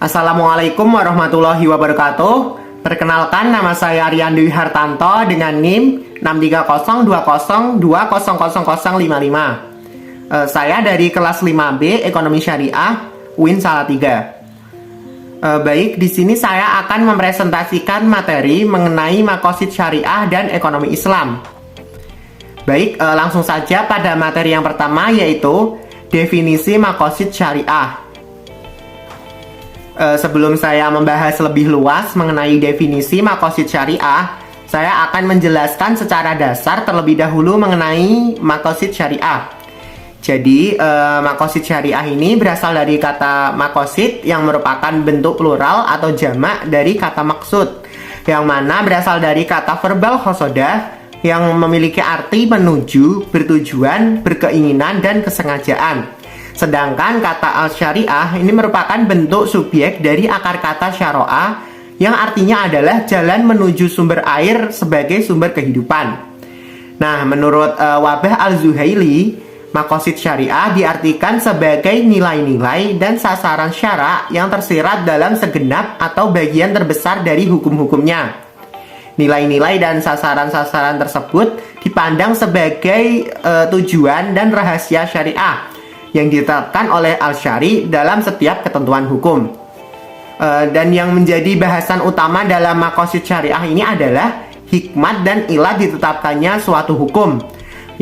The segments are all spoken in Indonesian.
Assalamualaikum warahmatullahi wabarakatuh. Perkenalkan, nama saya Aryan Dwi Hartanto dengan NIM 63020000055. Saya dari kelas 5B Ekonomi Syariah UIN Salatiga. Baik, di sini saya akan mempresentasikan materi mengenai makosid syariah dan ekonomi Islam. Baik, langsung saja pada materi yang pertama, yaitu definisi makosid syariah. Sebelum saya membahas lebih luas mengenai definisi makosid syariah, saya akan menjelaskan secara dasar terlebih dahulu mengenai makosid syariah. Jadi, makosid syariah ini berasal dari kata makosid yang merupakan bentuk plural atau jamak dari kata maksud, yang mana berasal dari kata verbal khosodah yang memiliki arti menuju, bertujuan, berkeinginan, dan kesengajaan. Sedangkan kata al-syariah ini merupakan bentuk subjek dari akar kata syara'a yang artinya adalah jalan menuju sumber air sebagai sumber kehidupan. Nah, menurut Wabah al-Zuhaili, makosid syariah diartikan sebagai nilai-nilai dan sasaran syara yang tersirat dalam segenap atau bagian terbesar dari hukum-hukumnya. Nilai-nilai dan sasaran-sasaran tersebut dipandang sebagai tujuan dan rahasia syariah yang ditetapkan oleh al-syari dalam setiap ketentuan hukum. Dan yang menjadi bahasan utama dalam makosid syariah ini adalah hikmat dan ilah ditetapkannya suatu hukum,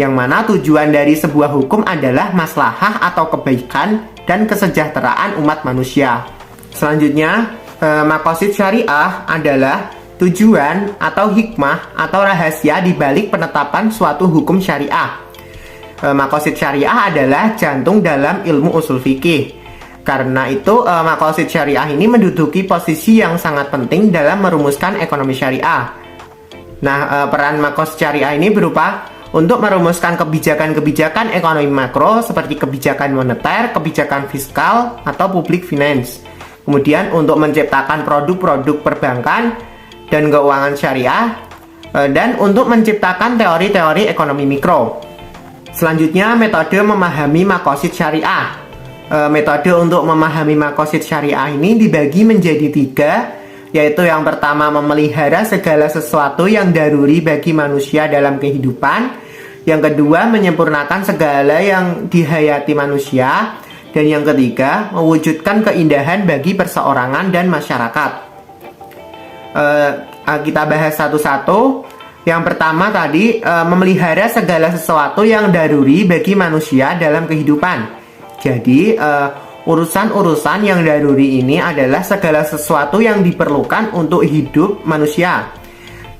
yang mana tujuan dari sebuah hukum adalah maslahah atau kebaikan dan kesejahteraan umat manusia. Selanjutnya, makosid syariah adalah tujuan atau hikmah atau rahasia di balik penetapan suatu hukum syariah. Makosid syariah adalah jantung dalam ilmu usul fikih. Karena itu, makosid syariah ini menduduki posisi yang sangat penting dalam merumuskan ekonomi syariah. Nah, peran makosid syariah ini berupa untuk merumuskan kebijakan-kebijakan ekonomi makro seperti kebijakan moneter, kebijakan fiskal, atau public finance. Kemudian untuk menciptakan produk-produk perbankan dan keuangan syariah, dan untuk menciptakan teori-teori ekonomi mikro. Selanjutnya, metode memahami makosid syariah. Metode untuk memahami makosid syariah ini dibagi menjadi 3, yaitu yang pertama memelihara segala sesuatu yang daruri bagi manusia dalam kehidupan, yang kedua menyempurnakan segala yang dihayati manusia, dan yang ketiga mewujudkan keindahan bagi perseorangan dan masyarakat. Kita bahas satu-satu. Yang pertama tadi, memelihara segala sesuatu yang daruri bagi manusia dalam kehidupan. Jadi, urusan-urusan yang daruri ini adalah segala sesuatu yang diperlukan untuk hidup manusia,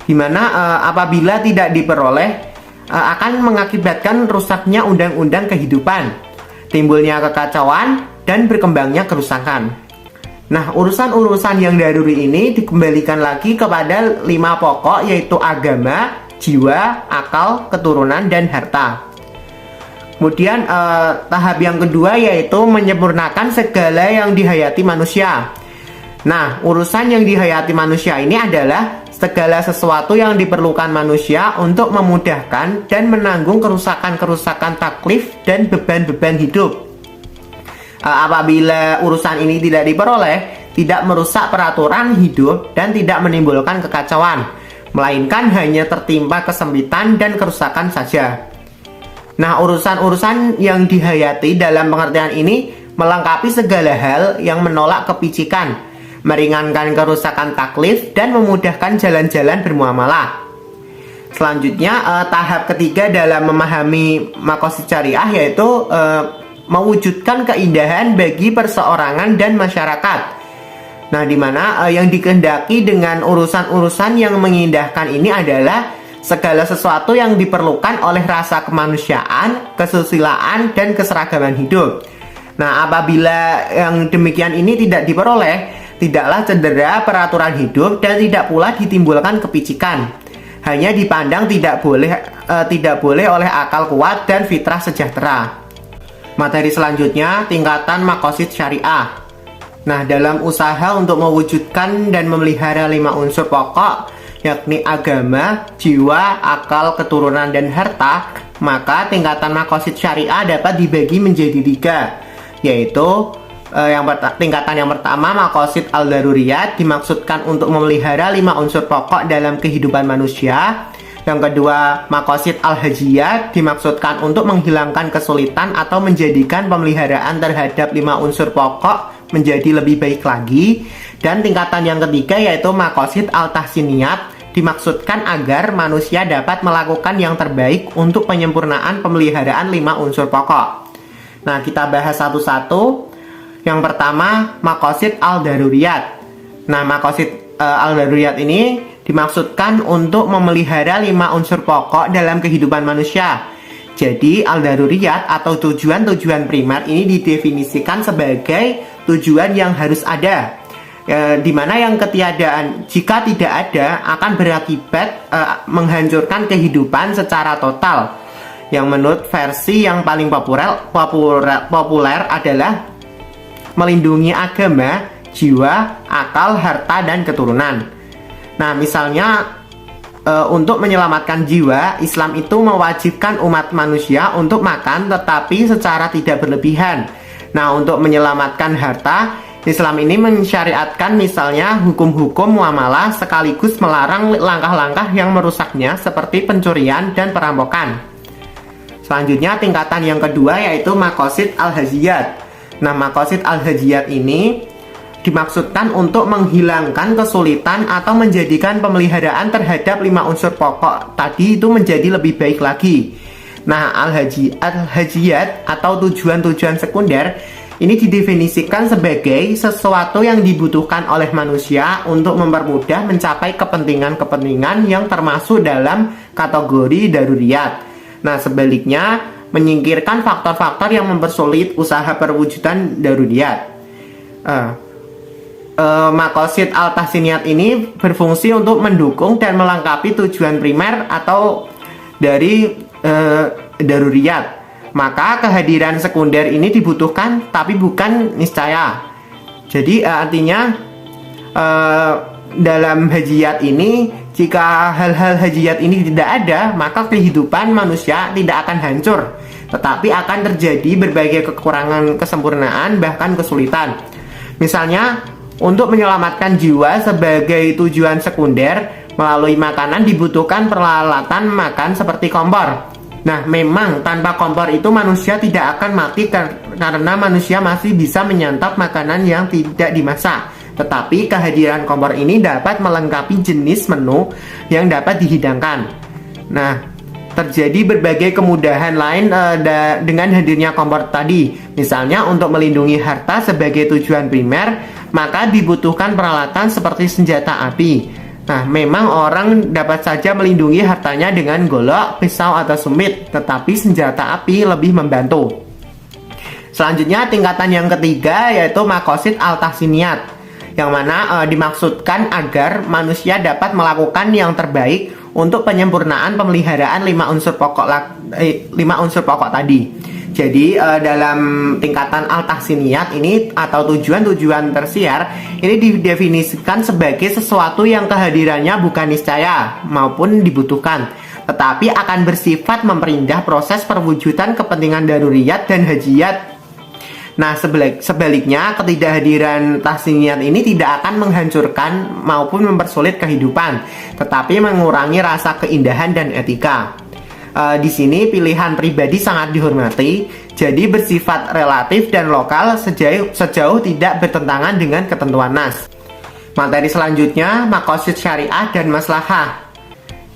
dimana apabila tidak diperoleh, akan mengakibatkan rusaknya undang-undang kehidupan, timbulnya kekacauan, dan berkembangnya kerusakan. Nah, urusan-urusan yang daruri ini dikembalikan lagi kepada 5 pokok, yaitu agama, jiwa, akal, keturunan, dan harta. Kemudian tahap yang kedua yaitu menyempurnakan segala yang dihayati manusia. Nah, urusan yang dihayati manusia ini adalah segala sesuatu yang diperlukan manusia untuk memudahkan dan menanggung kerusakan-kerusakan taklif dan beban-beban hidup. Apabila urusan ini tidak diperoleh, tidak merusak peraturan hidup dan tidak menimbulkan kekacauan, melainkan hanya tertimpa kesempitan dan kerusakan saja. Nah, urusan-urusan yang dihayati dalam pengertian ini melengkapi segala hal yang menolak kepicikan, meringankan kerusakan taklif, dan memudahkan jalan-jalan bermuamalah. Selanjutnya, tahap ketiga dalam memahami makosid syariah yaitu mewujudkan keindahan bagi perseorangan dan masyarakat. Nah, dimana yang dikehendaki dengan urusan-urusan yang mengindahkan ini adalah segala sesuatu yang diperlukan oleh rasa kemanusiaan, kesusilaan, dan keseragaman hidup. Nah, apabila yang demikian ini tidak diperoleh, tidaklah cedera peraturan hidup dan tidak pula ditimbulkan kepicikan. Hanya dipandang tidak boleh oleh akal kuat dan fitrah sejahtera. Materi selanjutnya, tingkatan makosid syariah. Nah, dalam usaha untuk mewujudkan dan memelihara 5 unsur pokok, yakni agama, jiwa, akal, keturunan, dan harta, maka tingkatan makosid syariah dapat dibagi menjadi 3, yaitu Tingkatan yang pertama, maqasid al-daruriyat, dimaksudkan untuk memelihara 5 unsur pokok dalam kehidupan manusia. Yang kedua, maqasid al-hajiyat, dimaksudkan untuk menghilangkan kesulitan atau menjadikan pemeliharaan terhadap 5 unsur pokok menjadi lebih baik lagi. Dan tingkatan yang ketiga yaitu maqasid al-tahsiniyat, dimaksudkan agar manusia dapat melakukan yang terbaik untuk penyempurnaan pemeliharaan 5 unsur pokok. Nah, kita bahas satu-satu. Yang pertama, maqasid al-daruriyat. Nah, maqasid al-daruriyat ini dimaksudkan untuk memelihara 5 unsur pokok dalam kehidupan manusia. Jadi, al-daruriyat atau tujuan-tujuan primer ini didefinisikan sebagai tujuan yang harus ada. Di mana yang ketiadaan, jika tidak ada, akan berakibat menghancurkan kehidupan secara total. Yang menurut versi yang paling populer adalah melindungi agama, jiwa, akal, harta, dan keturunan. Nah, misalnya untuk menyelamatkan jiwa, Islam itu mewajibkan umat manusia untuk makan tetapi secara tidak berlebihan. Nah, untuk menyelamatkan harta, Islam ini mensyariatkan misalnya hukum-hukum muamalah sekaligus melarang langkah-langkah yang merusaknya seperti pencurian dan perampokan. Selanjutnya, tingkatan yang kedua yaitu maqasid al-hajiyat. Nah, maqasid al-hajiyat ini dimaksudkan untuk menghilangkan kesulitan atau menjadikan pemeliharaan terhadap 5 unsur pokok tadi itu menjadi lebih baik lagi. Nah, al-hajiyat atau tujuan-tujuan sekunder ini didefinisikan sebagai sesuatu yang dibutuhkan oleh manusia untuk mempermudah mencapai kepentingan-kepentingan yang termasuk dalam kategori daruriyat. Nah, sebaliknya menyingkirkan faktor-faktor yang mempersulit usaha perwujudan daruriyat. Maqasid al-tahsiniyat ini berfungsi untuk mendukung dan melengkapi tujuan primer atau dari daruriyat. Maka kehadiran sekunder ini dibutuhkan tapi bukan niscaya. Jadi artinya dalam hajiyat ini, jika hal-hal hajiyat ini tidak ada, maka kehidupan manusia tidak akan hancur, tetapi akan terjadi berbagai kekurangan kesempurnaan bahkan kesulitan. Misalnya, untuk menyelamatkan jiwa sebagai tujuan sekunder, melalui makanan dibutuhkan peralatan makan seperti kompor. Nah, memang tanpa kompor itu manusia tidak akan mati karena manusia masih bisa menyantap makanan yang tidak dimasak. Tetapi kehadiran kompor ini dapat melengkapi jenis menu yang dapat dihidangkan. Nah, terjadi berbagai kemudahan lain dengan hadirnya kompor tadi. Misalnya untuk melindungi harta sebagai tujuan primer, maka dibutuhkan peralatan seperti senjata api. Nah, memang orang dapat saja melindungi hartanya dengan golok, pisau, atau sumit, tetapi senjata api lebih membantu. Selanjutnya, tingkatan yang ketiga yaitu maqasid al-tahsiniyat, yang mana dimaksudkan agar manusia dapat melakukan yang terbaik untuk penyempurnaan pemeliharaan 5 unsur pokok tadi. Jadi dalam tingkatan al-tahsiniyat ini atau tujuan-tujuan tersier ini didefinisikan sebagai sesuatu yang kehadirannya bukan niscaya maupun dibutuhkan, tetapi akan bersifat memperindah proses perwujudan kepentingan daruriyat dan hajiyat. Nah, sebaliknya, ketidakhadiran tahsiniyat ini tidak akan menghancurkan maupun mempersulit kehidupan, tetapi mengurangi rasa keindahan dan etika. Di sini pilihan pribadi sangat dihormati, jadi bersifat relatif dan lokal sejauh tidak bertentangan dengan ketentuan nas. Materi selanjutnya, maqasid syariah dan maslahah.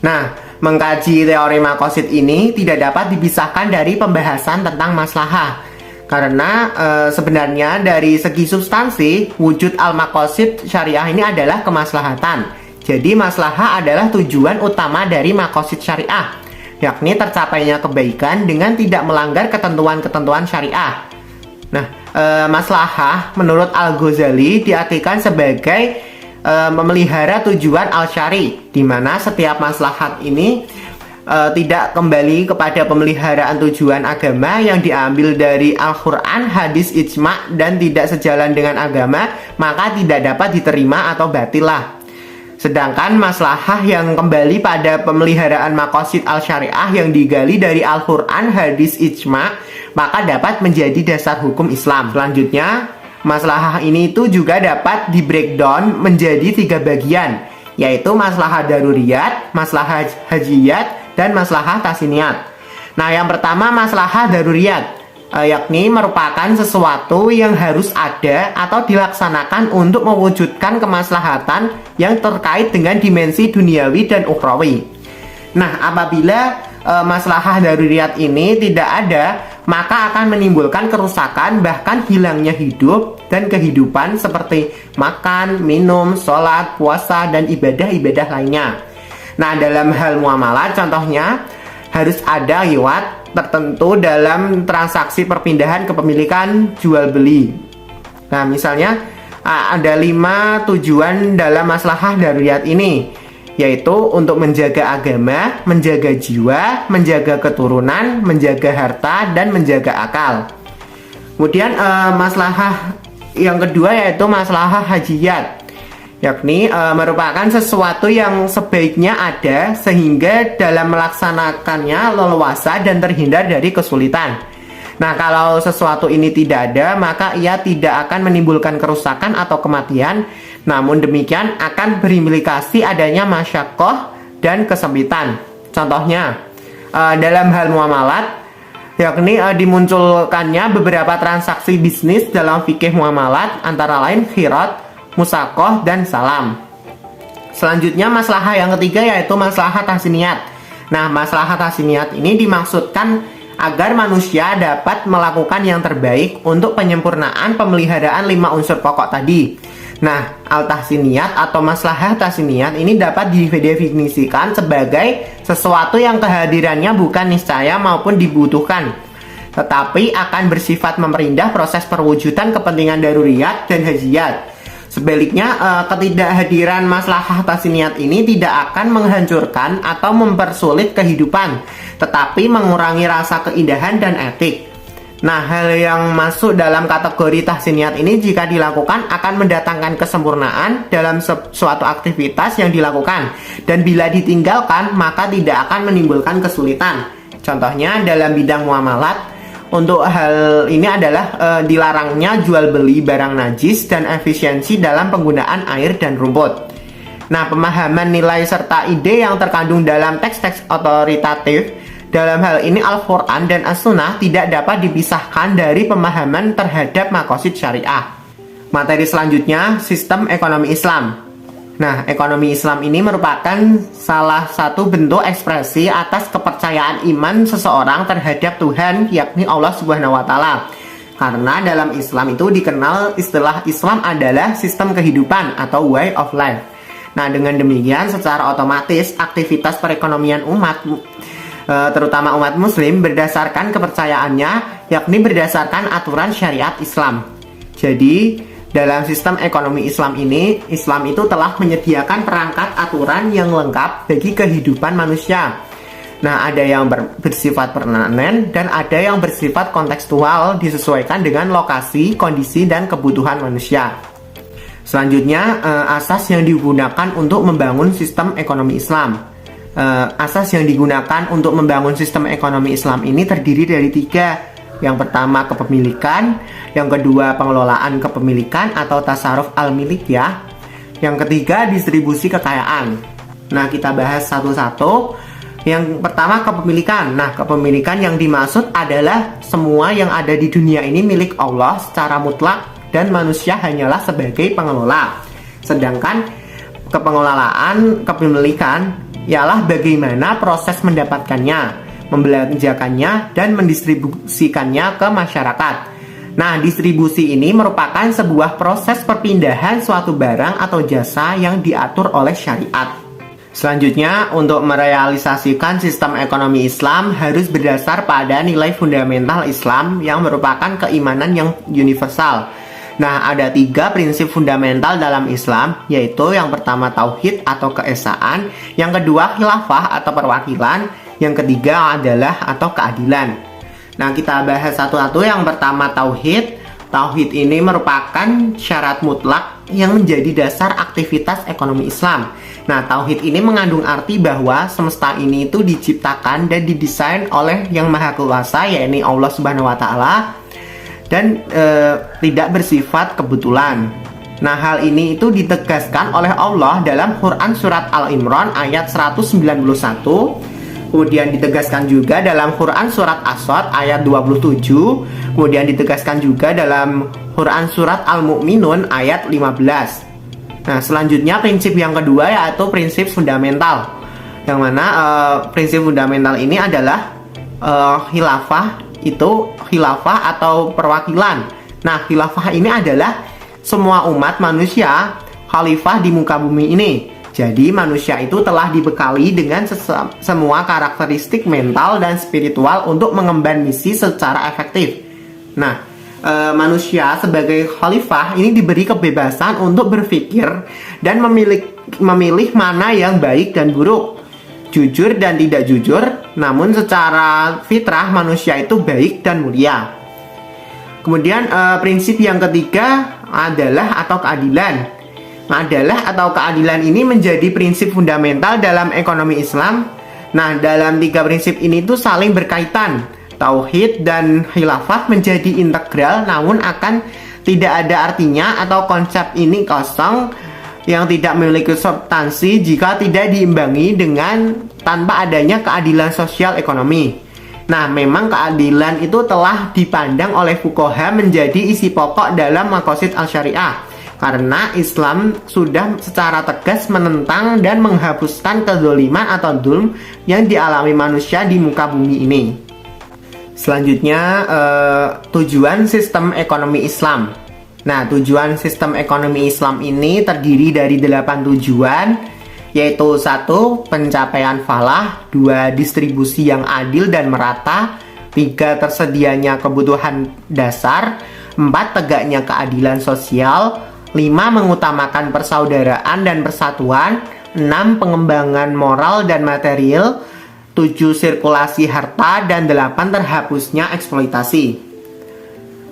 Nah, mengkaji teori maqasid ini tidak dapat dipisahkan dari pembahasan tentang maslahah. Karena sebenarnya dari segi substansi, wujud al-maqasid syariah ini adalah kemaslahatan. Jadi maslahah adalah tujuan utama dari maqasid syariah, yakni tercapainya kebaikan dengan tidak melanggar ketentuan-ketentuan syariah. Nah, maslahah menurut Al-Ghazali diartikan sebagai memelihara tujuan al-syari, di mana setiap maslahat ini tidak kembali kepada pemeliharaan tujuan agama yang diambil dari Al-Quran, hadis, ijma' dan tidak sejalan dengan agama, maka tidak dapat diterima atau batilah. Sedangkan maslahah yang kembali pada pemeliharaan maqasid al-syariah yang digali dari Al-Quran, hadis, ijma', maka dapat menjadi dasar hukum Islam. Selanjutnya, Maslahah ini itu juga dapat di breakdown menjadi 3 bagian, yaitu maslahah daruriyat, maslahah hajiyat, dan maslahah tahsiniyat. Nah, yang pertama maslahah daruriyat, yakni merupakan sesuatu yang harus ada atau dilaksanakan untuk mewujudkan kemaslahatan yang terkait dengan dimensi duniawi dan ukhrawi. Nah, apabila maslahah daruriyat ini tidak ada, maka akan menimbulkan kerusakan bahkan hilangnya hidup dan kehidupan seperti makan, minum, sholat, puasa, dan ibadah-ibadah lainnya. Nah, dalam hal muamalah contohnya harus ada riwayat tertentu dalam transaksi perpindahan kepemilikan jual beli. Nah, misalnya ada 5 tujuan dalam maslahah daruriyat ini, yaitu untuk menjaga agama, menjaga jiwa, menjaga keturunan, menjaga harta, dan menjaga akal. Kemudian maslahah yang kedua yaitu maslahah hajiyat, yakni merupakan sesuatu yang sebaiknya ada sehingga dalam melaksanakannya leluasa dan terhindar dari kesulitan. Nah, kalau sesuatu ini tidak ada, maka ia tidak akan menimbulkan kerusakan atau kematian. Namun demikian akan berimplikasi adanya masyakoh dan kesempitan. Contohnya, dalam hal muamalat, yakni dimunculkannya beberapa transaksi bisnis dalam fikih muamalat, antara lain khirat, musakoh, dan salam. Selanjutnya maslahah yang ketiga yaitu maslahah tahsiniyat. Nah, maslahah tahsiniyat ini dimaksudkan agar manusia dapat melakukan yang terbaik untuk penyempurnaan pemeliharaan 5 unsur pokok tadi. Nah, al-tahsiniyat atau maslahah tahsiniyat ini dapat didefinisikan sebagai sesuatu yang kehadirannya bukan niscaya maupun dibutuhkan, tetapi akan bersifat memperindah proses perwujudan kepentingan daruriyat dan hajiyat. Sebaliknya, ketidakhadiran maslahah tahsiniyat ini tidak akan menghancurkan atau mempersulit kehidupan, tetapi mengurangi rasa keindahan dan etik. Nah, hal yang masuk dalam kategori tahsiniyat ini jika dilakukan akan mendatangkan kesempurnaan dalam suatu aktivitas yang dilakukan, dan bila ditinggalkan maka tidak akan menimbulkan kesulitan. Contohnya dalam bidang muamalat, untuk hal ini adalah dilarangnya jual beli barang najis dan efisiensi dalam penggunaan air dan rumput. Nah, pemahaman nilai serta ide yang terkandung dalam teks-teks otoritatif dalam hal ini Al-Quran dan As-Sunnah tidak dapat dipisahkan dari pemahaman terhadap maqasid syariah. Materi selanjutnya, sistem ekonomi Islam. Nah, ekonomi Islam ini merupakan salah satu bentuk ekspresi atas kepercayaan iman seseorang terhadap Tuhan, yakni Allah Subhanahu wa Ta'ala. Karena dalam Islam itu dikenal istilah Islam adalah sistem kehidupan atau way of life. Nah, dengan demikian secara otomatis aktivitas perekonomian umat, terutama umat muslim, berdasarkan kepercayaannya, yakni berdasarkan aturan syariat Islam. Jadi dalam sistem ekonomi Islam ini, Islam itu telah menyediakan perangkat aturan yang lengkap bagi kehidupan manusia. Nah, ada yang bersifat permanen dan ada yang bersifat kontekstual, disesuaikan dengan lokasi, kondisi, dan kebutuhan manusia. Selanjutnya, asas yang digunakan untuk membangun sistem ekonomi Islam. Asas yang digunakan untuk membangun sistem ekonomi Islam ini terdiri dari 3. Yang pertama kepemilikan, yang kedua pengelolaan kepemilikan atau tasarruf al-milikiyah, yang ketiga distribusi kekayaan. Nah, kita bahas satu-satu. Yang pertama kepemilikan. Nah, kepemilikan yang dimaksud adalah semua yang ada di dunia ini milik Allah secara mutlak dan manusia hanyalah sebagai pengelola. Sedangkan kepengelolaan kepemilikan ialah bagaimana proses mendapatkannya, membelanjakannya, dan mendistribusikannya ke masyarakat. Nah, distribusi ini merupakan sebuah proses perpindahan suatu barang atau jasa yang diatur oleh syariat. Selanjutnya, untuk merealisasikan sistem ekonomi Islam harus berdasar pada nilai fundamental Islam yang merupakan keimanan yang universal. Nah, ada 3 prinsip fundamental dalam Islam, yaitu yang pertama tauhid atau keesaan, yang kedua khilafah atau perwakilan, yang ketiga adalah atau keadilan. Nah, kita bahas satu-satu. Yang pertama tauhid. Tauhid ini merupakan syarat mutlak yang menjadi dasar aktivitas ekonomi Islam. Nah, tauhid ini mengandung arti bahwa semesta ini itu diciptakan dan didesain oleh Yang Maha Kuasa, yakni Allah Subhanahu wa Ta'ala. dan tidak bersifat kebetulan. Nah, hal ini itu ditegaskan oleh Allah dalam Quran surat Al-Imran ayat 191. Kemudian ditegaskan juga dalam Quran surat As-Sadd ayat 27. Kemudian ditegaskan juga dalam Quran surat Al-Mu'minun ayat 15. Nah, selanjutnya prinsip yang kedua yaitu prinsip fundamental. Yang mana prinsip fundamental ini adalah khilafah atau perwakilan. Nah, khilafah ini adalah semua umat manusia khalifah di muka bumi ini. Jadi manusia itu telah dibekali dengan semua karakteristik mental dan spiritual untuk mengemban misi secara efektif. Nah, manusia sebagai khalifah ini diberi kebebasan untuk berpikir dan memilih mana yang baik dan buruk, jujur dan tidak jujur. Namun secara fitrah manusia itu baik dan mulia. Kemudian prinsip yang ketiga adalah atau keadilan. Adalah atau keadilan ini menjadi prinsip fundamental dalam ekonomi Islam. Nah, dalam tiga prinsip ini tuh saling berkaitan. Tauhid dan khilafah menjadi integral, namun akan tidak ada artinya atau konsep ini kosong yang tidak memiliki substansi jika tidak diimbangi dengan tanpa adanya keadilan sosial ekonomi. Nah, memang keadilan itu telah dipandang oleh fuqaha menjadi isi pokok dalam maqasid al-syariah, karena Islam sudah secara tegas menentang dan menghapuskan kezaliman atau dzulm yang dialami manusia di muka bumi ini. Selanjutnya, tujuan sistem ekonomi Islam. Nah, tujuan sistem ekonomi Islam ini terdiri dari 8 tujuan, yaitu 1. Pencapaian falah, 2. Distribusi yang adil dan merata, 3. Tersedianya kebutuhan dasar, 4. Tegaknya keadilan sosial, 5. Mengutamakan persaudaraan dan persatuan, 6. Pengembangan moral dan material, 7. Sirkulasi harta, dan 8. Terhapusnya eksploitasi.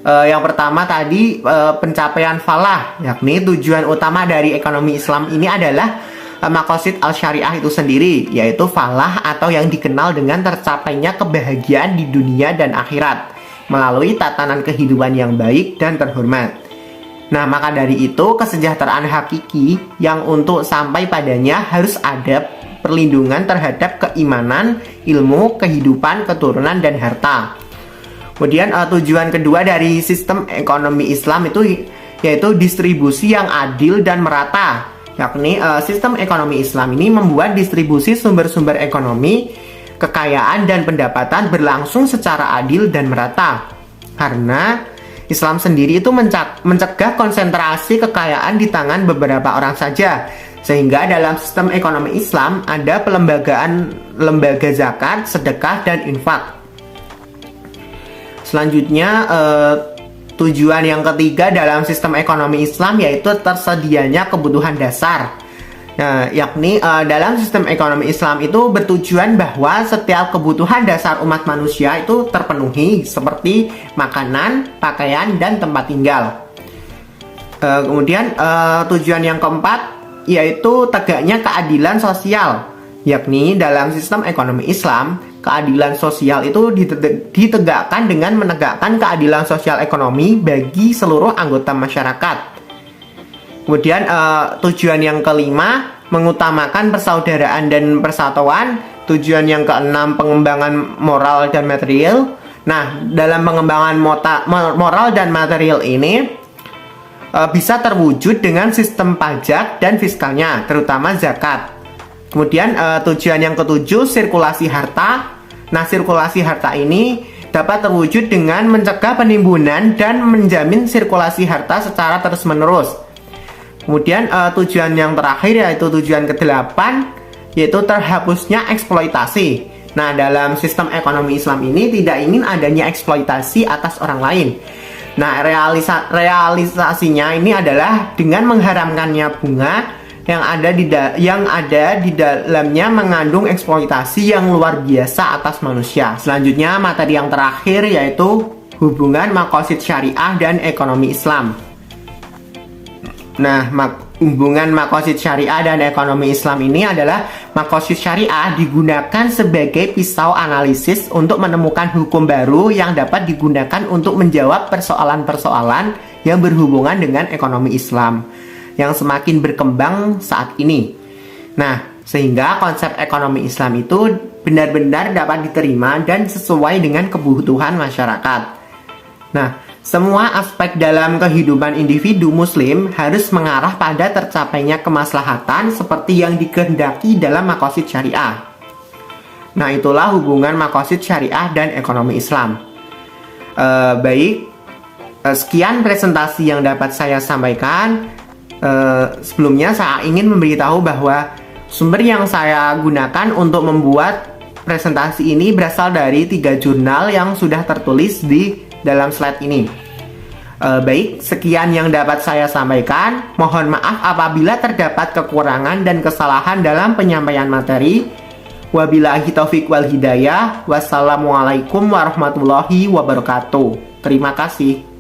Yang pertama tadi pencapaian falah, yakni tujuan utama dari ekonomi Islam ini adalah maqasid al-syariah itu sendiri, yaitu falah atau yang dikenal dengan tercapainya kebahagiaan di dunia dan akhirat melalui tatanan kehidupan yang baik dan terhormat. Nah, maka dari itu kesejahteraan hakiki yang untuk sampai padanya harus ada perlindungan terhadap keimanan, ilmu, kehidupan, keturunan, dan harta. Kemudian tujuan kedua dari sistem ekonomi Islam itu yaitu distribusi yang adil dan merata, yakni sistem ekonomi Islam ini membuat distribusi sumber-sumber ekonomi, kekayaan, dan pendapatan berlangsung secara adil dan merata. Karena Islam sendiri itu mencegah konsentrasi kekayaan di tangan beberapa orang saja, sehingga dalam sistem ekonomi Islam ada pelembagaan lembaga zakat, sedekah, dan infak. Selanjutnya, tujuan yang ketiga dalam sistem ekonomi Islam yaitu tersedianya kebutuhan dasar. Nah, yakni dalam sistem ekonomi Islam itu bertujuan bahwa setiap kebutuhan dasar umat manusia itu terpenuhi, seperti makanan, pakaian, dan tempat tinggal. Kemudian tujuan yang keempat yaitu tegaknya keadilan sosial, yakni dalam sistem ekonomi Islam keadilan sosial itu ditegakkan dengan menegakkan keadilan sosial ekonomi bagi seluruh anggota masyarakat. Kemudian tujuan yang kelima mengutamakan persaudaraan dan persatuan. Tujuan yang keenam pengembangan moral dan material. Nah, dalam pengembangan moral dan material ini bisa terwujud dengan sistem pajak dan fiskalnya, terutama zakat. Kemudian tujuan yang ketujuh sirkulasi harta. Nah, sirkulasi harta ini dapat terwujud dengan mencegah penimbunan dan menjamin sirkulasi harta secara terus-menerus. Kemudian tujuan yang terakhir yaitu tujuan ke-8 yaitu terhapusnya eksploitasi. Nah, dalam sistem ekonomi Islam ini tidak ingin adanya eksploitasi atas orang lain. Nah, realisasinya ini adalah dengan mengharamkannya bunga yang ada di dalamnya mengandung eksploitasi yang luar biasa atas manusia. Selanjutnya, materi yang terakhir yaitu hubungan maqasid syariah dan ekonomi Islam. Nah, hubungan makosid syariah dan ekonomi Islam ini adalah makosid syariah digunakan sebagai pisau analisis untuk menemukan hukum baru yang dapat digunakan untuk menjawab persoalan-persoalan yang berhubungan dengan ekonomi Islam yang semakin berkembang saat ini. Nah, sehingga konsep ekonomi Islam itu benar-benar dapat diterima dan sesuai dengan kebutuhan masyarakat. Nah, semua aspek dalam kehidupan individu muslim harus mengarah pada tercapainya kemaslahatan seperti yang dikehendaki dalam makosid syariah. Nah, itulah hubungan makosid syariah dan ekonomi Islam. Sekian presentasi yang dapat saya sampaikan. Sebelumnya saya ingin memberitahu bahwa sumber yang saya gunakan untuk membuat presentasi ini berasal dari 3 jurnal yang sudah tertulis di dalam slide ini. Sekian yang dapat saya sampaikan. Mohon maaf apabila terdapat kekurangan dan kesalahan dalam penyampaian materi. Wabillahi taufiq wal hidayah. Wassalamualaikum warahmatullahi wabarakatuh. Terima kasih.